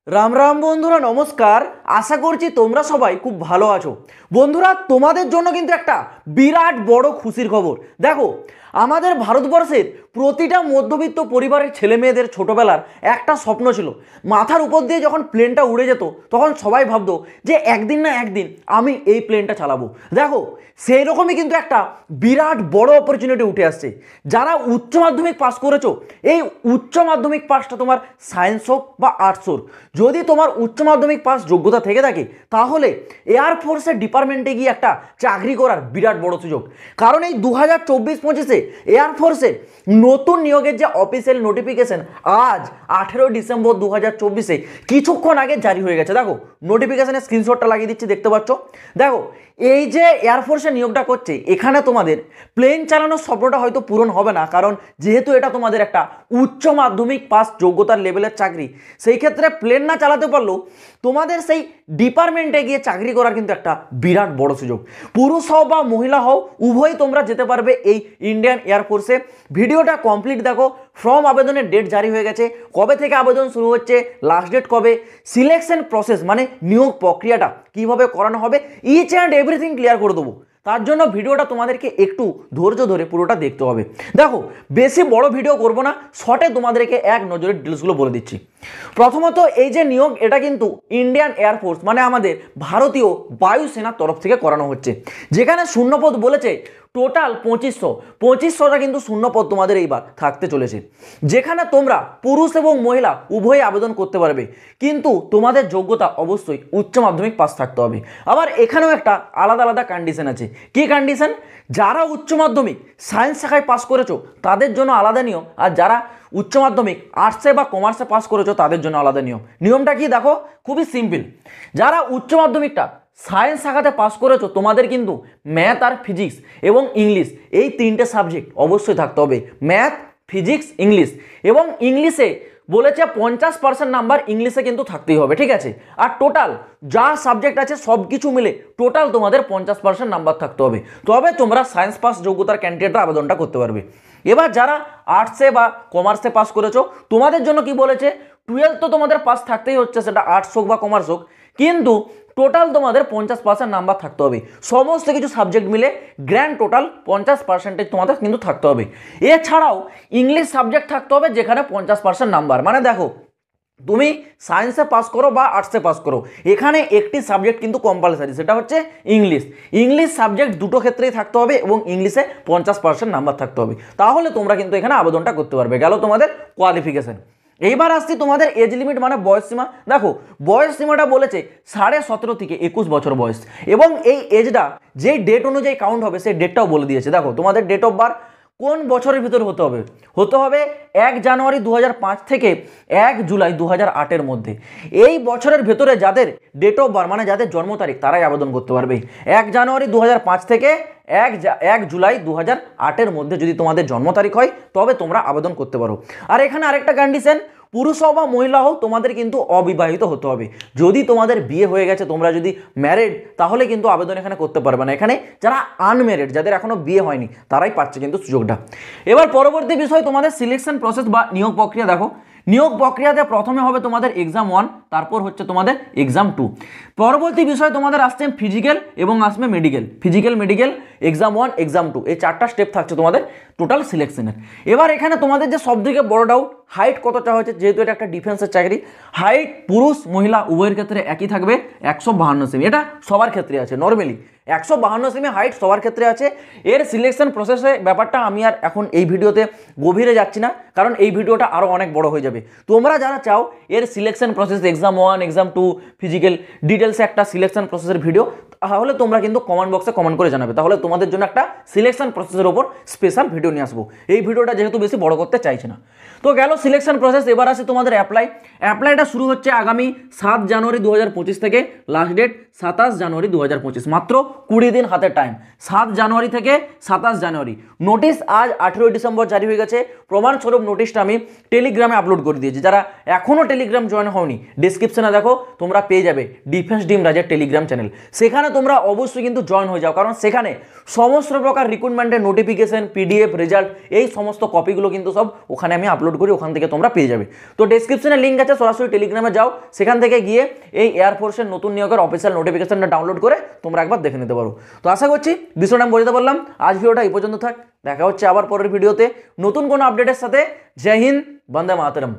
রাম রাম বন্ধুরা, নমস্কার। আশা করছি তোমরা সবাই খুব ভালো আছো। বন্ধুরা, তোমাদের জন্য কিন্তু একটা বিরাট বড় খুশির খবর। দেখো, আমাদের ভারতবর্ষের প্রতিটা মধ্যবিত্ত পরিবারের ছেলে মেয়েদের ছোটোবেলার একটা স্বপ্ন ছিল। মাথার উপর দিয়ে যখন প্লেনটা উড়ে যেত তখন সবাই ভাবতো যে একদিন না একদিন আমি এই প্লেনটা চালাবো। দেখো, সেই রকমই কিন্তু একটা বিরাট বড় অপরচুনিটি উঠে আসছে। যারা উচ্চ মাধ্যমিক পাস করেছো, এই উচ্চ মাধ্যমিক পাসটা তোমার সায়েন্স হোক বা আর্টস হোক, যদি তোমার উচ্চ মাধ্যমিক পাস যোগ্যতা থেকে থাকে তাহলে এয়ারফোর্সের ডিপার্টমেন্টে গিয়ে একটা চাকরি করার বিরাট বড় সুযোগ। কারণ এই 2024-25-এ এয়ারফোর্সের নতুন নিয়োগের যে অফিসিয়াল নোটিফিকেশন আজ 18 ডিসেম্বর 2024-এ কিছুক্ষণ আগে জারি হয়ে গেছে। দেখো, নোটিফিকেশনের স্ক্রিনশটটা লাগিয়ে দিচ্ছি, দেখতে পাচ্ছ। দেখো, এই যে এয়ারফোর্সে নিয়োগটা করছে, এখানে তোমাদের প্লেন চালানোর স্বপ্নটা হয়তো পূরণ হবে না, কারণ যেহেতু এটা তোমাদের একটা উচ্চ মাধ্যমিক পাস যোগ্যতার লেভেলের চাকরি, সেই ক্ষেত্রে প্লেন না চালাতে পারলেও তোমাদের সেই ডিপার্টমেন্টে গিয়ে চাকরি করার কিন্তু একটা বিরাট বড় সুযোগ। পুরুষ হও বা মহিলা হও, উভয়ই তোমরা যেতে পারবে এই ইন্ডিয়ান এয়ারফোর্সে। ভিডিওটা কমপ্লিট দেখো। ফর্ম আবেদনের ডেট জারি হয়ে গেছে, কবে থেকে আবেদন শুরু হচ্ছে, লাস্ট ডেট কবে, সিলেকশন প্রসেস মানে নিয়োগ প্রক্রিয়াটা কিভাবে করানো হবে, ইচ অ্যান্ড এভরিথিং ক্লিয়ার করে দেবো। তার জন্য ভিডিওটা তোমাদেরকে একটু ধৈর্য ধরে পুরোটা দেখতে হবে। দেখো, বেশি বড় ভিডিও করব না, শর্টে তোমাদেরকে এক নজরে ডিটেলসগুলো বলে দিচ্ছি। প্রথমত, এই যে নিয়োগ, এটা কিন্তু ইন্ডিয়ান এয়ারফোর্স মানে আমাদের ভারতীয় বায়ুসেনার তরফ থেকে করানো হচ্ছে। যেখানে শূন্যপদ বলেছে টোটাল 2500টা কিন্তু শূন্যপদ তোমাদের এইবার থাকতে চলেছে, যেখানে তোমরা পুরুষ এবং মহিলা উভয়ে আবেদন করতে পারবে। কিন্তু তোমাদের যোগ্যতা অবশ্যই উচ্চ মাধ্যমিক পাস থাকতে হবে। আবার এখানেও একটা আলাদা আলাদা কন্ডিশন আছে। কি কন্ডিশন? যারা উচ্চ মাধ্যমিক সায়েন্স শাখায় পাস করেছো তাদের জন্য আলাদা নিয়ম, আর যারা উচ্চ মাধ্যমিক আর্টসে বা কমার্সে পাস করেছো তাদের জন্য আলাদা নিয়ম। নিয়মটা কি দেখো, খুবই সিম্পল। যারা উচ্চ মাধ্যমিকটা সায়েন্স শাখাতে পাস করেছো তোমাদের কিন্তু ম্যাথ আর ফিজিক্স এবং ইংলিশ এই তিনটে সাবজেক্ট অবশ্যই থাকতে হবে। Math, physics, English. এবং ইংলিশে বলেছে 50% নাম্বার ইংলিশে কিন্তু থাকতেই হবে, ঠিক আছে। আর টোটাল যা সাবজেক্ট আছে সব কিছু মিলে টোটাল তোমাদের 50% নাম্বার থাকতে হবে, তবে তোমরা সায়েন্স পাস যোগ্যতার ক্যান্ডিডেটরা আবেদনটা করতে পারবে। এবার যারা আর্টসে বা কমার্সে পাস করেছো তোমাদের জন্য কি বলেছে, 12 তো তোমাদের পাস থাকতেই হচ্ছে, সেটা আর্টস হোক বা কমার্স হোক, কিন্তু টোটাল তোমাদের 50% নাম্বার থাকতে হবে। সমস্ত কিছু সাবজেক্ট মিলে গ্র্যান্ড টোটাল 50% তোমাদের কিন্তু থাকতে হবে। এছাড়াও ইংলিশ সাবজেক্ট থাকতে হবে, যেখানে 50% নাম্বার। মানে দেখো, তুমি সায়েন্সে পাস করো বা আর্টসে পাস করো, এখানে একটি সাবজেক্ট কিন্তু কম্পালসারি, সেটা হচ্ছে ইংলিশ। ইংলিশ সাবজেক্ট দুটো ক্ষেত্রেই থাকতে হবে এবং ইংলিশে 50% নাম্বার থাকতে হবে, তাহলে তোমরা কিন্তু এখানে আবেদনটা করতে পারবে। গেল তোমাদের কোয়ালিফিকেশন। এইবার আসছি তোমাদের এজ লিমিট মানে বয়স সীমা। দেখো, বয়স সীমাটা বলেছে 17.5 থেকে 21 বছর বয়স, এবং এই এজটা যেই ডেট অনুযায়ী কাউন্ট হবে সেই ডেটটাও বলে দিয়েছে। দেখো, তোমাদের ডেট অফ বার্থ কোন বছরের ভিতরে হতে হবে? 1 জানুয়ারি 2005 থেকে 1 জুলাই 2008-এর মধ্যে। এই বছরের ভেতরে যাদের ডেট অফ বার্থ মানে যাদের জন্ম তারিখ, তারাই আবেদন করতে পারবে। 1 জানুয়ারি 2005 থেকে 1 জুলাই 2008-এর মধ্যে যদি তোমাদের জন্ম তারিখ হয় তবে তোমরা আবেদন করতে পারো। আর এখানে আরেকটা কন্ডিশন, পুরুষ হও বা মহিলা হও তোমাদের কিন্তু অবিবাহিত হতে হবে। যদি তোমাদের বিয়ে হয়ে গেছে, তোমরা যদি ম্যারিড, তাহলে কিন্তু আবেদন এখানে করতে পারবে না। এখানে যারা আনম্যারিড, যাদের এখনো বিয়ে হয়নি, তারাই পাচ্ছে কিন্তু সুযোগটা। এবার পরবর্তী বিষয় তোমাদের সিলেকশন প্রসেস বা নিয়োগ প্রক্রিয়া। দেখো, নিয়োগ প্রক্রিয়াতে প্রথমে হবে তোমাদের এক্সাম 1, তারপর হচ্ছে তোমাদের এক্সাম 2। পরবর্তী বিষয় তোমাদের আসছে ফিজিক্যাল এবং আসবে medical. Physical, medical, exam 1, exam 2, এই 4টা স্টেপ থাকছে তোমাদের টোটাল সিলেকশনের। এবার এখানে তোমাদের যে সবথেকে বড় ডাউট, হাইট কতটা হয়েছে, যেহেতু এটা একটা ডিফেন্সের চাকরি। হাইট পুরুষ মহিলা উভয়ের ক্ষেত্রে একই থাকবে, 152 সেমি। এটা সবার ক্ষেত্রে আছে, নর্মালি 152 সেমি হাইট সবার ক্ষেত্রে আছে। এর সিলেকশন প্রসেসে ব্যাপারটা আমি আর এখন এই ভিডিওতে গভীরে যাচ্ছি না, কারণ এই ভিডিওটা আরও অনেক বড় হয়ে যাবে। তোমরা যারা চাও এর selection process, exam 1, exam 2, physical ডিটেলসে একটা সিলেকশন প্রসেসের ভিডিও, তাহলে তোমরা কিন্তু কমেন্ট বক্সে কমেন্ট করে জানাবে, তাহলে তোমাদের জন্য একটা সিলেকশন প্রসেসের ওপর স্পেশাল ভিডিও নিয়ে আসবো। এই ভিডিওটা যেহেতু বেশি বড় করতে চাইছে না, তো গেল সিলেকশন প্রসেস। এবার আসে তোমাদের অ্যাপ্লাইটা শুরু হচ্ছে আগামী 7 জানুয়ারি 2025 থেকে, লাস্ট ডেট 27 জানুয়ারি 2025, মাত্র 20 দিন হাতে টাইম। 7 জানুয়ারি থেকে 27 জানুয়ারি। নোটিশ আজ 18 ডিসেম্বর জারি হয়ে গেছে। প্রমাণস্বরূপ নোটিশটা আমি টেলিগ্রামে আপলোড করে দিয়েছি। যারা এখনও টেলিগ্রাম জয়েন হওনি, ডিসক্রিপশনে দেখো তোমরা পেয়ে যাবে ডিফেন্স ডিম রাজের টেলিগ্রাম চ্যানেল, সেখানে তোমরা অবশ্যই কিন্তু জয়েন হয়ে যাও, কারণ সেখানে সমস্ত প্রকার রিক্রুটমেন্টের নোটিফিকেশন, পিডিএফ, রেজাল্ট এই সমস্ত কপিগুলো কিন্তু সব ওখানে আমি আপলোড করি, ওখান থেকে তোমরা পেয়ে যাবে। তো ডেসক্রিপশনে লিঙ্ক আছে, সরাসরি টেলিগ্রামে যাও, সেখান থেকে গিয়ে এই এয়ারফোর্সের নতুন নিয়োগের অফিসিয়াল নোটিফিকেশনটা ডাউনলোড করে তোমরা একবার দেখে নিতে পারো। তো আশা করছি বিষয়টা আমি বোঝাতে পারলাম। আজ ভিডিওটা এই পর্যন্ত থাক, দেখা হচ্ছে আবার পরের ভিডিওতে নতুন কোনো আপডেটের সাথে। জয় হিন্দ, বন্দে মাতরম।